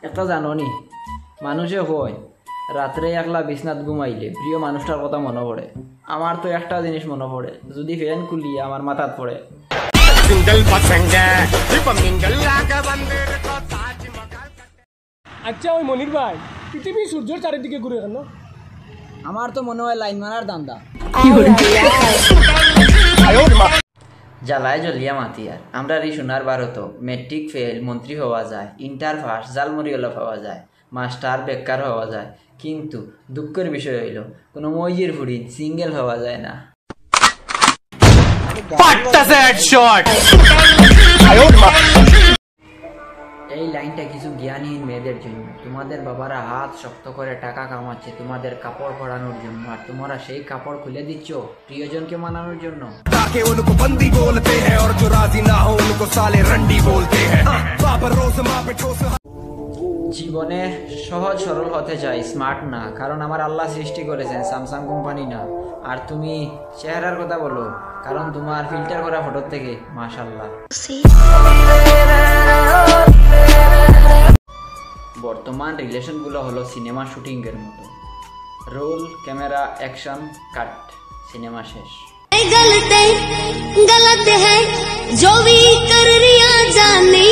একটা জানো নি, মানুষে হয় রাত্রে একলা বিছনাত ঘুমাইলে প্রিয় মানুষটার কথা মনে পড়ে। আমার তো একটা জিনিস মনে পড়ে, যদি ফ্যান খুলি আমার মাথাত পড়ে। আচ্ছা ওই মনির ভাই, পৃথিবী সূর্যের চারিদিকে ঘুরে কেন? আমার তো মনে হয় লাইন মারার দান্দা। জ্বালায় জ্বলিয়া মাতিয়ার আমরা সোনার ভারত মেট্রিক ফেল মন্ত্রী হওয়া যায়, ইন্টার পাস জালমরিওয়ালা পাওয়া যায়, মাস্টার বেকার হওয়া যায়, কিন্তু দুঃখের বিষয় হইল কোনো মইজির ফুড়ি সিঙ্গেল হওয়া যায় না। এই লাইনটা কিছু জ্ঞানহীন মেয়েদের জন্য। তোমাদের বাবারা হাত শক্ত করে টাকা কামাচ্ছে তোমাদের কাপড় পরানোর জন্য, আর তোমরা সেই কাপড় খুলে দিচ্ছ প্রিয়জনকে মানানোর জন্য। জীবনে সহজ সরল হতে চাই, স্মার্ট না, কারণ আমার আল্লাহ সৃষ্টি করেছেন স্যামসাং কোম্পানি না। আর তুমি চেহারার কথা বলো, কারণ তোমার ফিল্টার করা ফটোর থেকে মাশাআল্লাহ। বর্তমান রিলেশনগুলো হলো সিনেমা শুটিংয়ের মতো, roll camera action cut, cinema শেষ। गलत है जो भी कर रिया जानी।